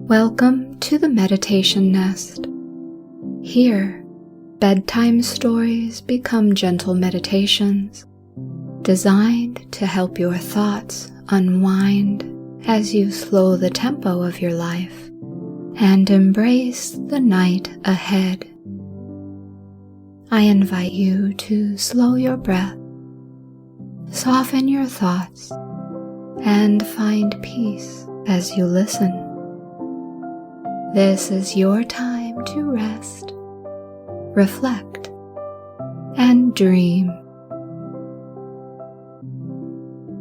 Welcome to the Meditation Nest. Here, bedtime stories become gentle meditations, designed to help your thoughts unwind as you slow the tempo of your life and embrace the night ahead. I invite you to slow your breath, soften your thoughts, and find peace as you listen. This is your time to rest, reflect, and dream.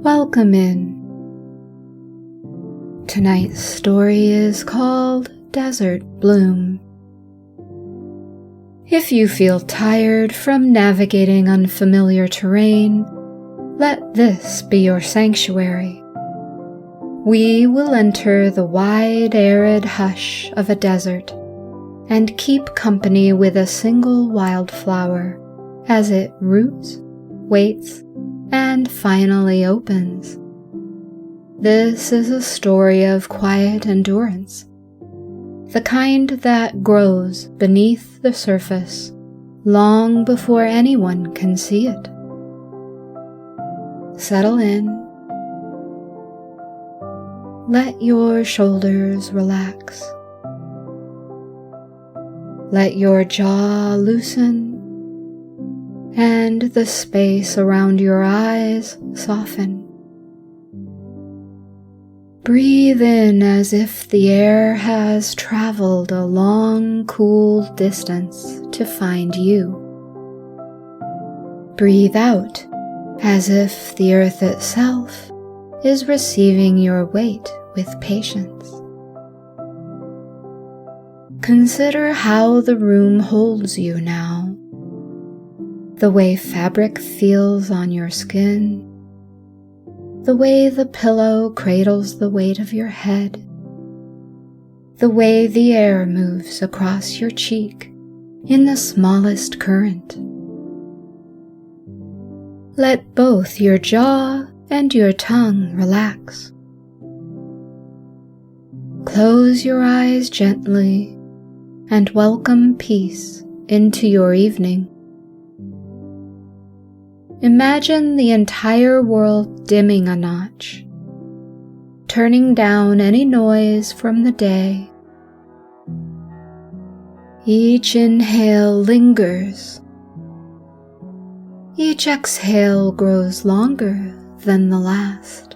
Welcome in. Tonight's story is called Desert Bloom. If you feel tired from navigating unfamiliar terrain, let this be your sanctuary. We will enter the wide, arid hush of a desert and keep company with a single wildflower as it roots, waits, and finally opens. This is a story of quiet endurance, the kind that grows beneath the surface long before anyone can see it. Settle in. Let your shoulders relax. Let your jaw loosen and the space around your eyes soften. Breathe in as if the air has traveled a long, cool distance to find you. Breathe out as if the earth itself is receiving your weight with patience. Consider how the room holds you now, the way fabric feels on your skin, the way the pillow cradles the weight of your head, the way the air moves across your cheek in the smallest current. Let both your jaw and your tongue relax. Close your eyes gently and welcome peace into your evening. Imagine the entire world dimming a notch, turning down any noise from the day. Each inhale lingers. Each exhale grows longer than the last.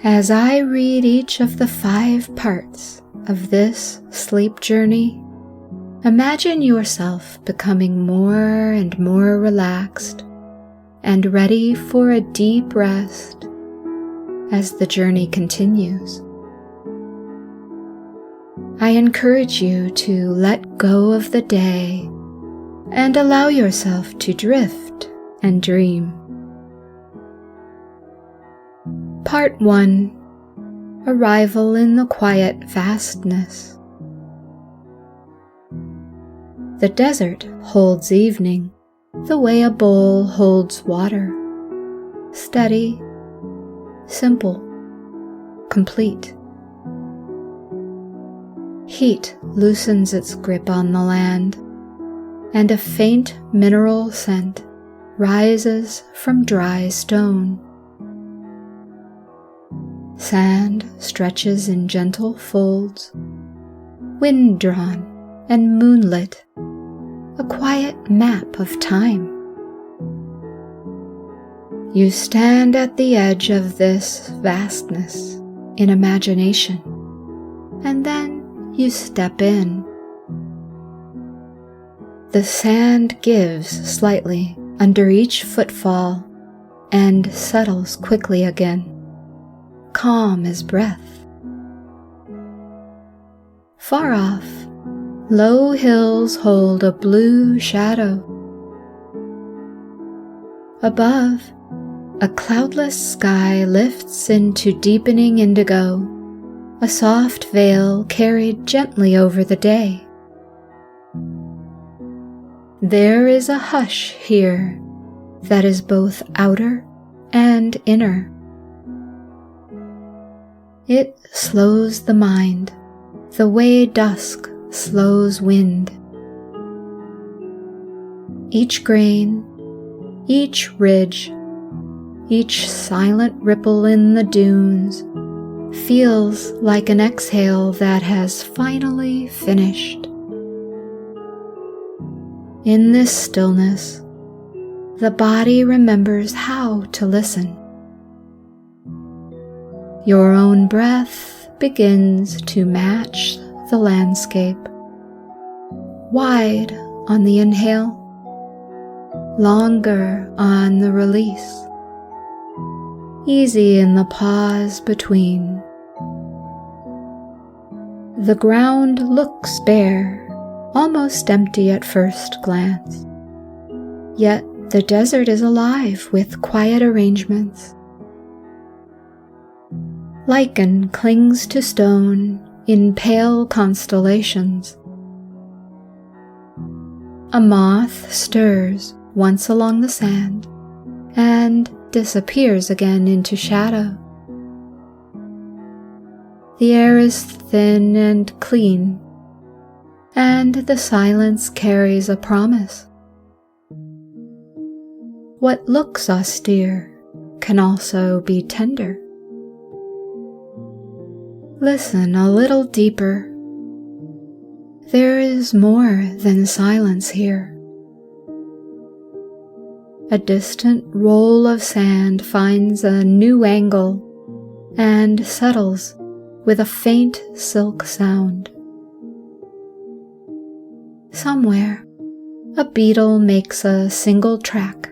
As I read each of the 5 parts of this sleep journey, imagine yourself becoming more and more relaxed and ready for a deep rest as the journey continues. I encourage you to let go of the day and allow yourself to drift and dream. Part 1. Arrival in the quiet vastness. The desert holds evening the way a bowl holds water. Steady, simple, complete. Heat loosens its grip on the land, and a faint mineral scent rises from dry stone. Sand stretches in gentle folds, wind-drawn and moonlit, a quiet map of time. You stand at the edge of this vastness in imagination, and then you step in. The sand gives slightly under each footfall and settles quickly again, calm as breath. Far off, low hills hold a blue shadow. Above, a cloudless sky lifts into deepening indigo, a soft veil carried gently over the day. There is a hush here that is both outer and inner. It slows the mind, the way dusk slows wind. Each grain, each ridge, each silent ripple in the dunes feels like an exhale that has finally finished. In this stillness, the body remembers how to listen. Your own breath begins to match the landscape. Wide on the inhale, longer on the release. Easy in the pause between. The ground looks bare, almost empty at first glance. Yet the desert is alive with quiet arrangements. Lichen clings to stone in pale constellations. A moth stirs once along the sand and disappears again into shadow. The air is thin and clean, and the silence carries a promise. What looks austere can also be tender. Listen a little deeper. There is more than silence here. A distant roll of sand finds a new angle and settles with a faint silk sound. Somewhere, a beetle makes a single track,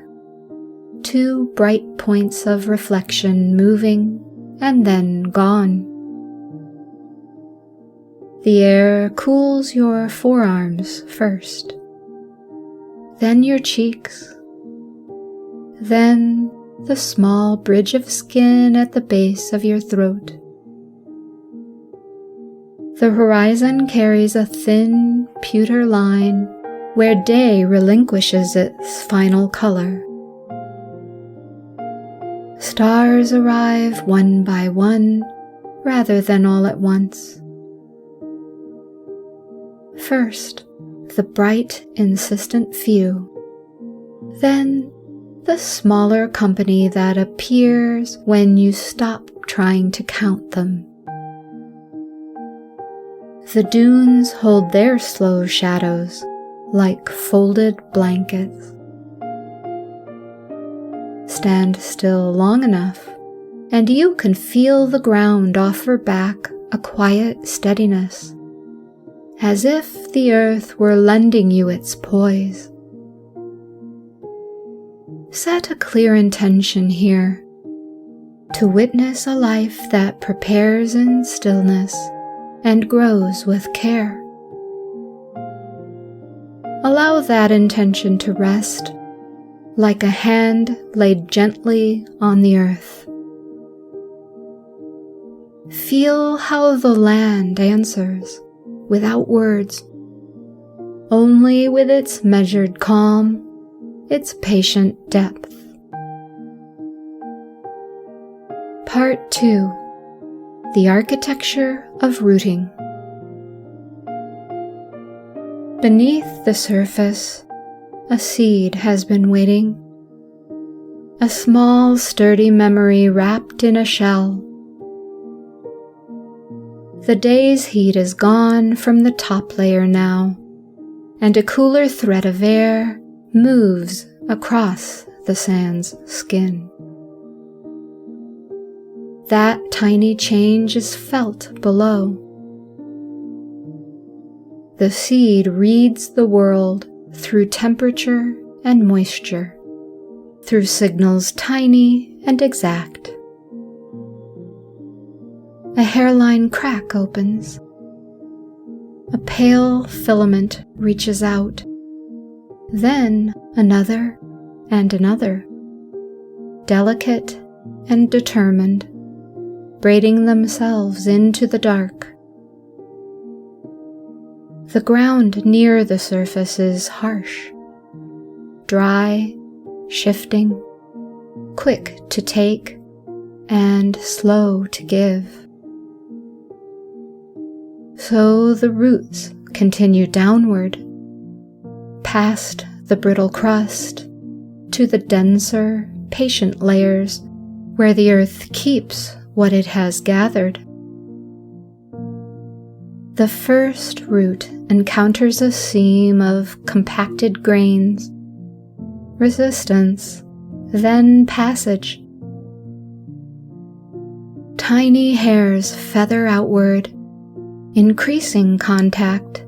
two bright points of reflection moving and then gone. The air cools your forearms first, then your cheeks, then the small bridge of skin at the base of your throat. The horizon carries a thin, pewter line where day relinquishes its final color. Stars arrive one by one rather than all at once. First, the bright, insistent few, then the smaller company that appears when you stop trying to count them. The dunes hold their slow shadows like folded blankets. Stand still long enough, and you can feel the ground offer back a quiet steadiness, as if the earth were lending you its poise. Set a clear intention here, to witness a life that prepares in stillness and grows with care. Allow that intention to rest like a hand laid gently on the earth. Feel how the land answers without words, only with its measured calm, its patient depth. Part 2. The Architecture of Rooting. Beneath the surface, a seed has been waiting, a small, sturdy memory wrapped in a shell. The day's heat is gone from the top layer now, and a cooler thread of air moves across the sand's skin. That tiny change is felt below. The seed reads the world through temperature and moisture, through signals tiny and exact. A hairline crack opens. A pale filament reaches out. Then another and another, delicate and determined, braiding themselves into the dark. The ground near the surface is harsh, dry, shifting, quick to take, and slow to give. So the roots continue downward, past the brittle crust, to the denser, patient layers where the earth keeps what it has gathered. The first root encounters a seam of compacted grains, resistance, then passage. Tiny hairs feather outward, increasing contact,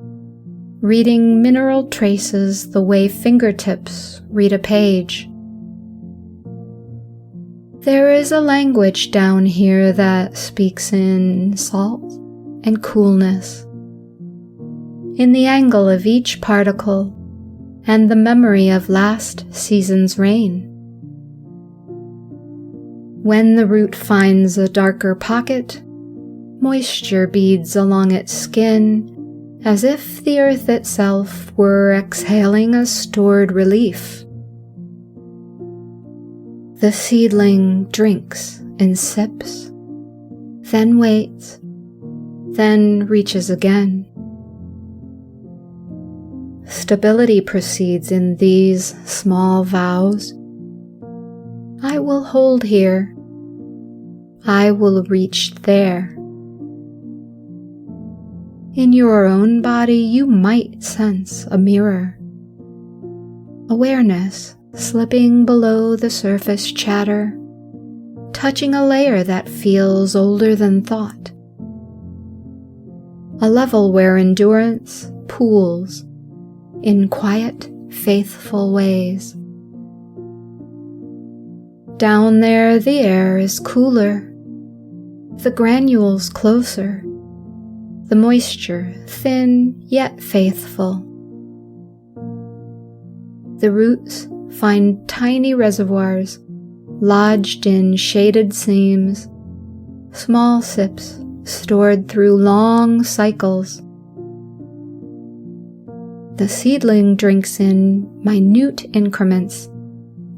reading mineral traces the way fingertips read a page. There is a language down here that speaks in salt and coolness, in the angle of each particle and the memory of last season's rain. When the root finds a darker pocket, moisture beads along its skin as if the earth itself were exhaling a stored relief. The seedling drinks in sips, then waits, then reaches again. Stability proceeds in these small vows. I will hold here. I will reach there. In your own body, you might sense a mirror. Awareness slipping below the surface chatter, touching a layer that feels older than thought. A level where endurance pools in quiet, faithful ways. Down there, the air is cooler, the granules closer, the moisture thin yet faithful. The roots find tiny reservoirs lodged in shaded seams, small sips stored through long cycles. The seedling drinks in minute increments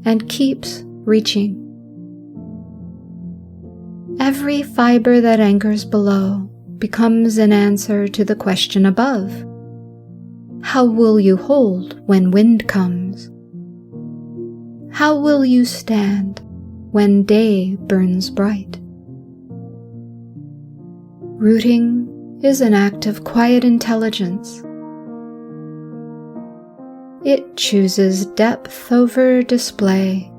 and keeps reaching. Every fiber that anchors below becomes an answer to the question above. How will you hold when wind comes? How will you stand when day burns bright? Rooting is an act of quiet intelligence. It chooses depth over display,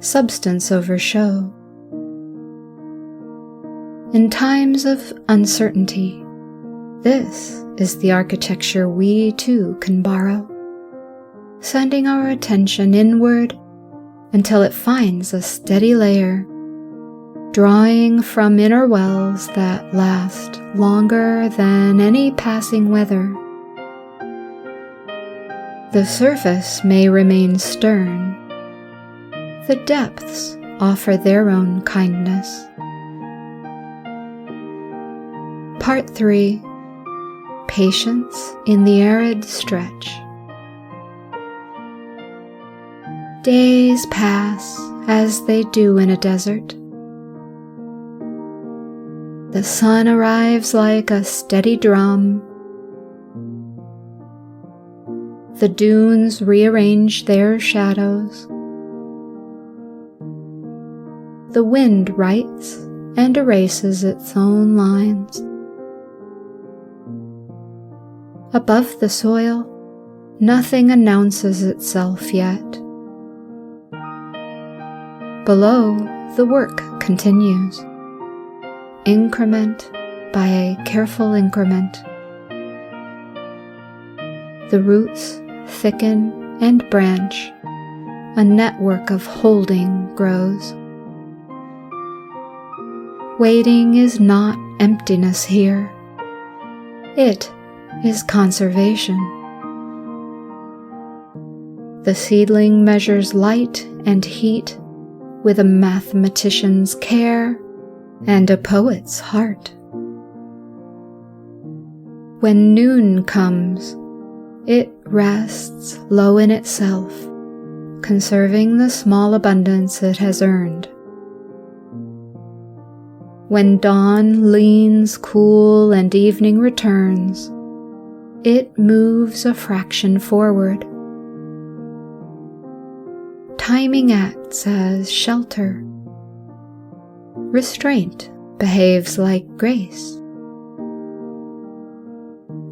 substance over show. In times of uncertainty, this is the architecture we too can borrow, sending our attention inward until it finds a steady layer, drawing from inner wells that last longer than any passing weather. The surface may remain stern. The depths offer their own kindness. Part 3. Patience in the arid stretch. Days pass as they do in a desert. The sun arrives like a steady drum. The dunes rearrange their shadows. The wind writes and erases its own lines. Above the soil, nothing announces itself yet. Below, the work continues, increment by careful increment. The roots thicken and branch, a network of holding grows. Waiting is not emptiness here. It is conservation. The seedling measures light and heat with a mathematician's care and a poet's heart. When noon comes, it rests low in itself, conserving the small abundance it has earned. When dawn leans cool and evening returns, it moves a fraction forward. Timing acts as shelter. Restraint behaves like grace.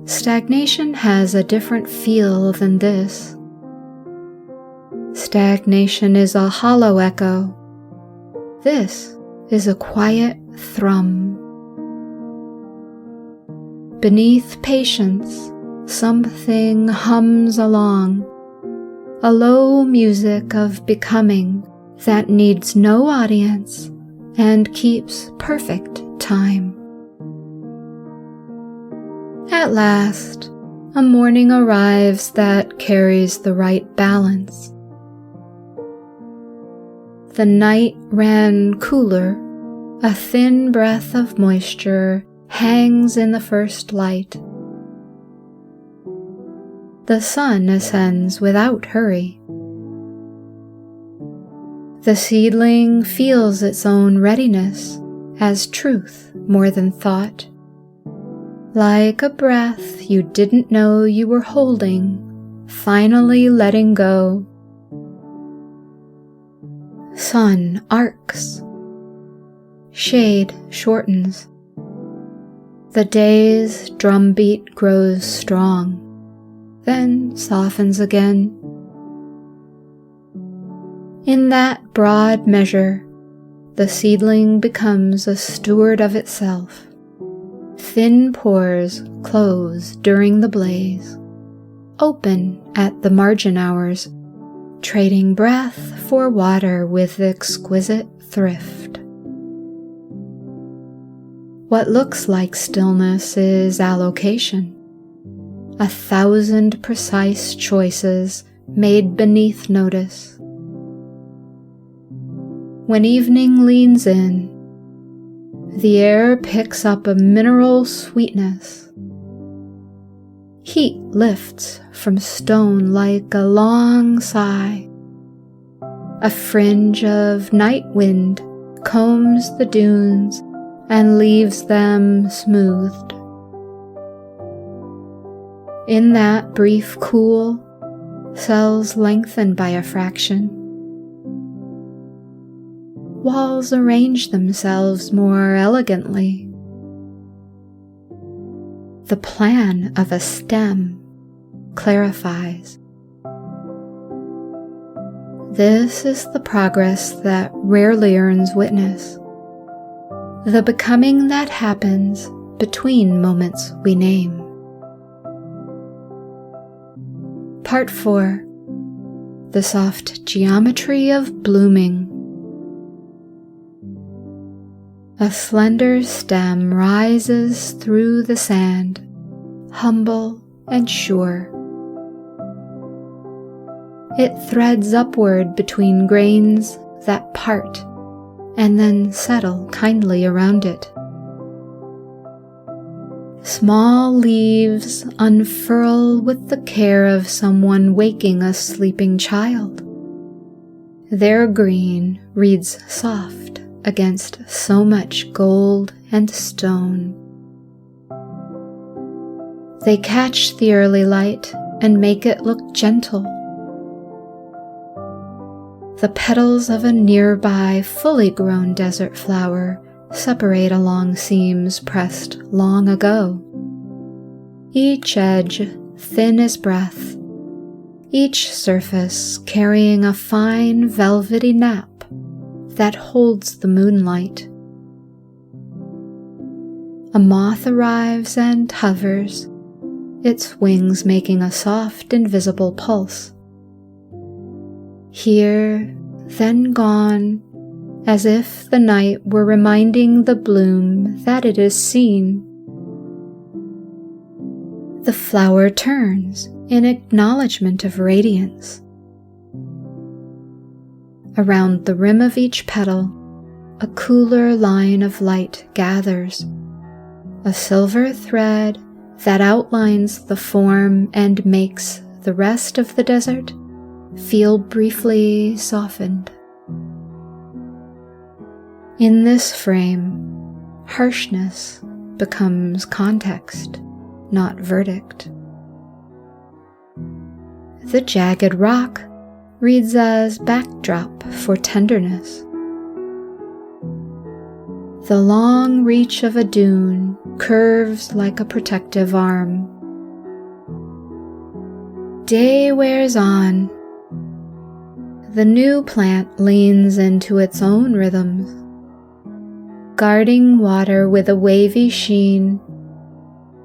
Stagnation has a different feel than this. Stagnation is a hollow echo. This is a quiet thrum. Beneath patience, something hums along, a low music of becoming that needs no audience and keeps perfect time. At last, a morning arrives that carries the right balance. The night ran cooler, a thin breath of moisture hangs in the first light. The sun ascends without hurry. The seedling feels its own readiness as truth more than thought. Like a breath you didn't know you were holding, finally letting go. Sun arcs. Shade shortens. The day's drumbeat grows strong, then softens again. In that broad measure, the seedling becomes a steward of itself. Thin pores close during the blaze, open at the margin hours, trading breath for water with exquisite thrift. What looks like stillness is allocation, 1,000 precise choices made beneath notice. When evening leans in, the air picks up a mineral sweetness. Heat lifts from stone like a long sigh. A fringe of night wind combs the dunes and leaves them smoothed. In that brief cool, cells lengthen by a fraction. Walls arrange themselves more elegantly. The plan of a stem clarifies. This is the progress that rarely earns witness, the becoming that happens between moments we name. Part 4. The soft geometry of blooming. A slender stem rises through the sand, humble and sure. It threads upward between grains that part and then settle kindly around it. Small leaves unfurl with the care of someone waking a sleeping child. Their green reads soft against so much gold and stone. They catch the early light and make it look gentle. The petals of a nearby fully grown desert flower separate along seams pressed long ago. Each edge thin as breath, each surface carrying a fine velvety nap that holds the moonlight. A moth arrives and hovers, its wings making a soft, invisible pulse. Here, then gone, as if the night were reminding the bloom that it is seen. The flower turns in acknowledgement of radiance. Around the rim of each petal, a cooler line of light gathers, a silver thread that outlines the form and makes the rest of the desert feel briefly softened. In this frame, harshness becomes context, not verdict. The jagged rock reads as backdrop for tenderness. The long reach of a dune curves like a protective arm. Day wears on. The new plant leans into its own rhythms, guarding water with a wavy sheen,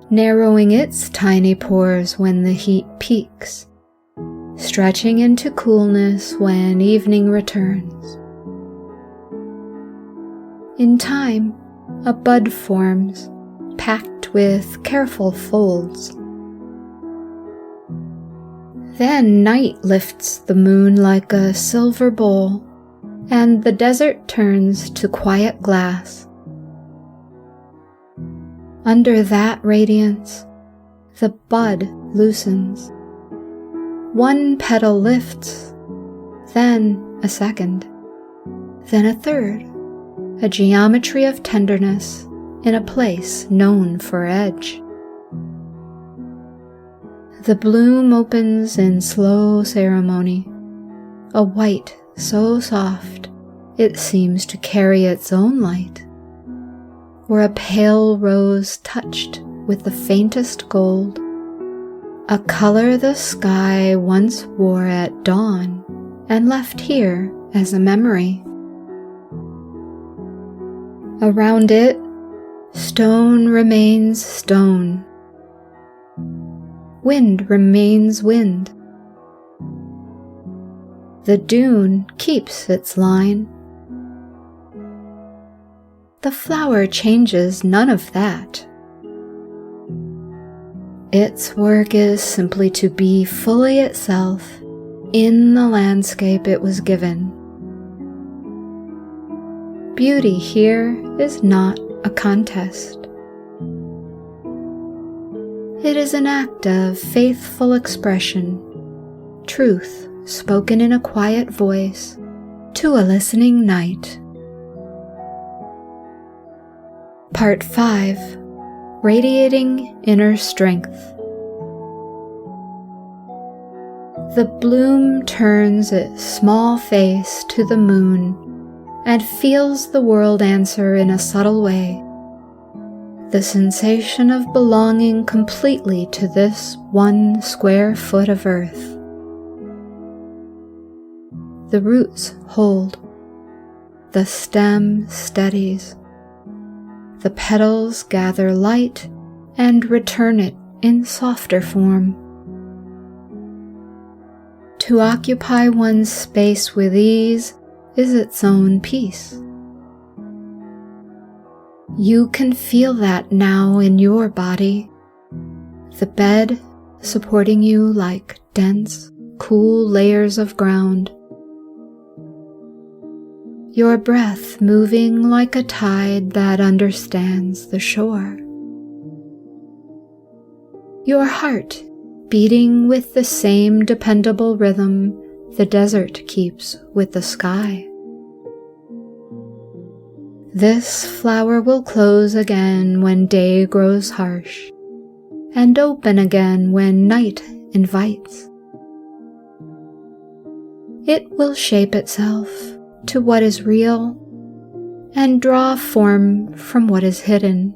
narrowing its tiny pores when the heat peaks, stretching into coolness when evening returns. In time, a bud forms, packed with careful folds. Then night lifts the moon like a silver bowl, and the desert turns to quiet glass. Under that radiance, the bud loosens. One petal lifts, then a second, then a third, a geometry of tenderness in a place known for edge. The bloom opens in slow ceremony, a white so soft it seems to carry its own light, or a pale rose touched with the faintest gold, a color the sky once wore at dawn and left here as a memory. Around it, stone remains stone. Wind remains wind. The dune keeps its line. The flower changes none of that. Its work is simply to be fully itself in the landscape it was given. Beauty here is not a contest. It is an act of faithful expression, truth spoken in a quiet voice to a listening night. Part 5. Radiating Inner Strength. The bloom turns its small face to the moon and feels the world answer in a subtle way. The sensation of belonging completely to this 1 square foot of earth. The roots hold. The stem steadies. The petals gather light and return it in softer form. To occupy one's space with ease is its own peace. You can feel that now in your body, the bed supporting you like dense, cool layers of ground. Your breath moving like a tide that understands the shore. Your heart beating with the same dependable rhythm the desert keeps with the sky. This flower will close again when day grows harsh, and open again when night invites. It will shape itself to what is real and draw form from what is hidden.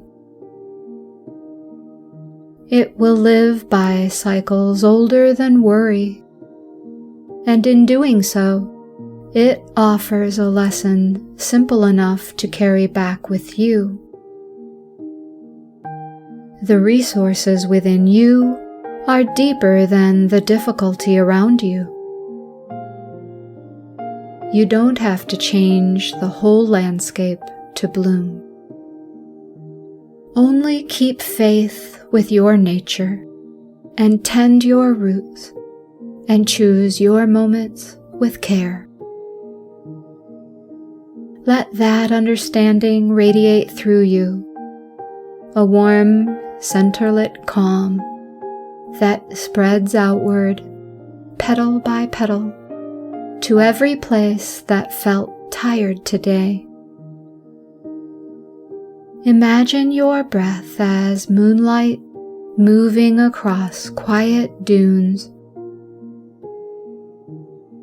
It will live by cycles older than worry, and in doing so, it offers a lesson simple enough to carry back with you. The resources within you are deeper than the difficulty around you. You don't have to change the whole landscape to bloom. Only keep faith with your nature and tend your roots and choose your moments with care. Let that understanding radiate through you, a warm, center-lit calm that spreads outward, petal by petal, to every place that felt tired today. Imagine your breath as moonlight moving across quiet dunes.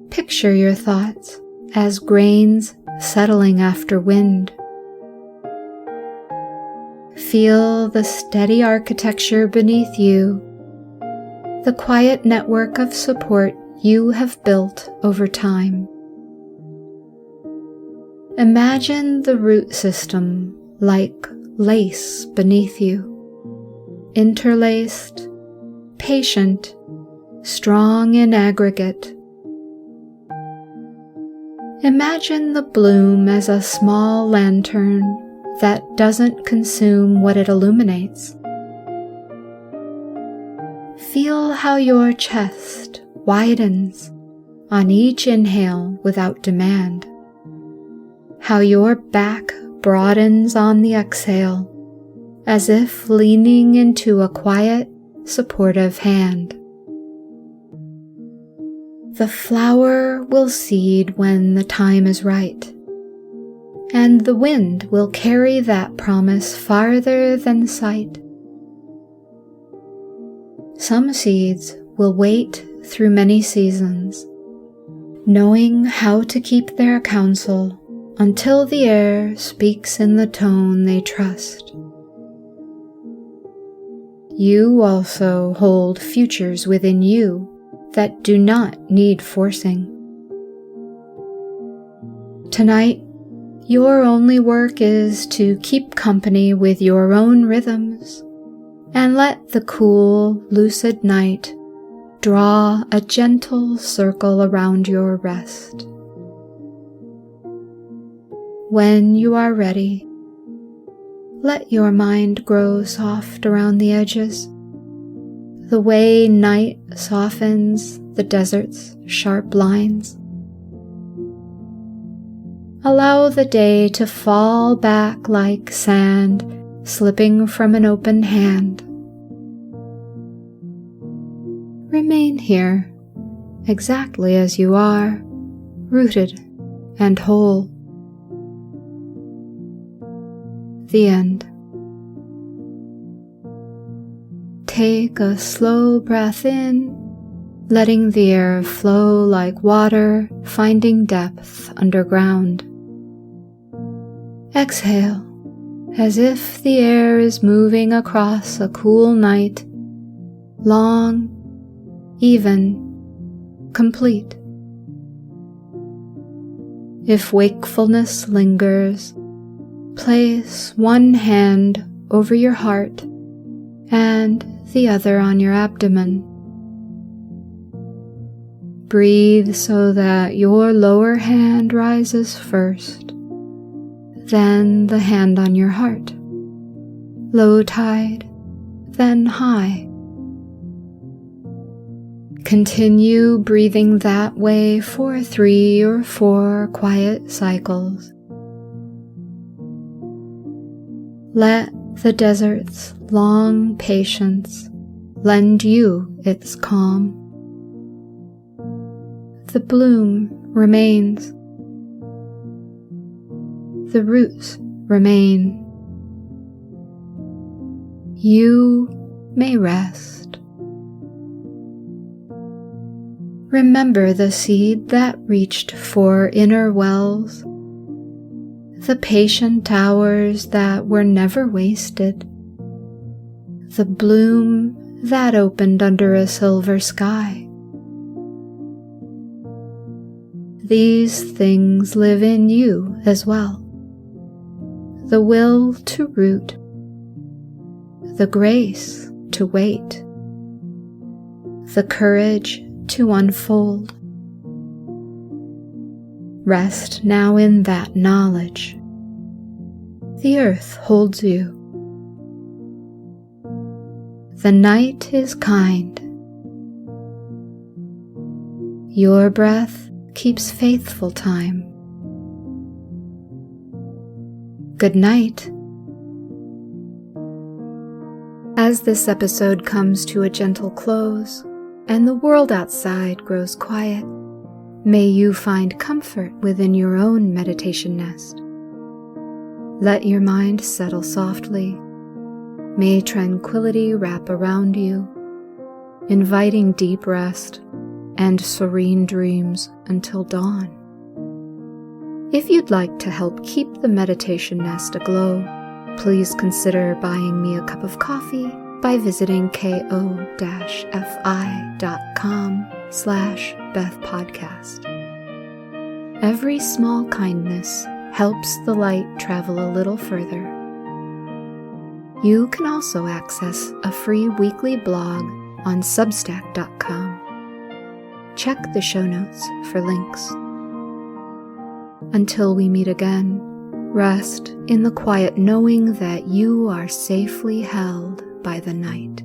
Picture your thoughts as grains settling after wind. Feel the steady architecture beneath you, the quiet network of support you have built over time. Imagine the root system like lace beneath you, interlaced, patient, strong in aggregate. Imagine the bloom as a small lantern that doesn't consume what it illuminates. Feel how your chest widens on each inhale without demand, how your back broadens on the exhale, as if leaning into a quiet, supportive hand. The flower will seed when the time is right, and the wind will carry that promise farther than sight. Some seeds will wait through many seasons, knowing how to keep their counsel until the air speaks in the tone they trust. You also hold futures within you that do not need forcing. Tonight, your only work is to keep company with your own rhythms and let the cool, lucid night draw a gentle circle around your rest. When you are ready, let your mind grow soft around the edges, the way night softens the desert's sharp lines. Allow the day to fall back like sand slipping from an open hand. Remain here, exactly as you are, rooted and whole. The end. Take a slow breath in, letting the air flow like water, finding depth underground. Exhale, as if the air is moving across a cool night, long, even, complete. If wakefulness lingers, place one hand over your heart and the other on your abdomen. Breathe so that your lower hand rises first, then the hand on your heart, low tide, then high. Continue breathing that way for 3 or 4 quiet cycles. Let the desert's long patience lend you its calm. The bloom remains. The roots remain. You may rest. Remember the seed that reached for inner wells, the patient hours that were never wasted, the bloom that opened under a silver sky. These things live in you as well. The will to root, the grace to wait, the courage to unfold. Rest now in that knowledge. The earth holds you. The night is kind. Your breath keeps faithful time. Good night. As this episode comes to a gentle close, and the world outside grows quiet, may you find comfort within your own meditation nest. Let your mind settle softly. May tranquility wrap around you, inviting deep rest and serene dreams until dawn. If you'd like to help keep the meditation nest aglow, please consider buying me a cup of coffee by visiting ko-fi.com/BethPodcast. Every small kindness helps the light travel a little further. You can also access a free weekly blog on substack.com. Check the show notes for links. Until we meet again, rest in the quiet knowing that you are safely held by the night.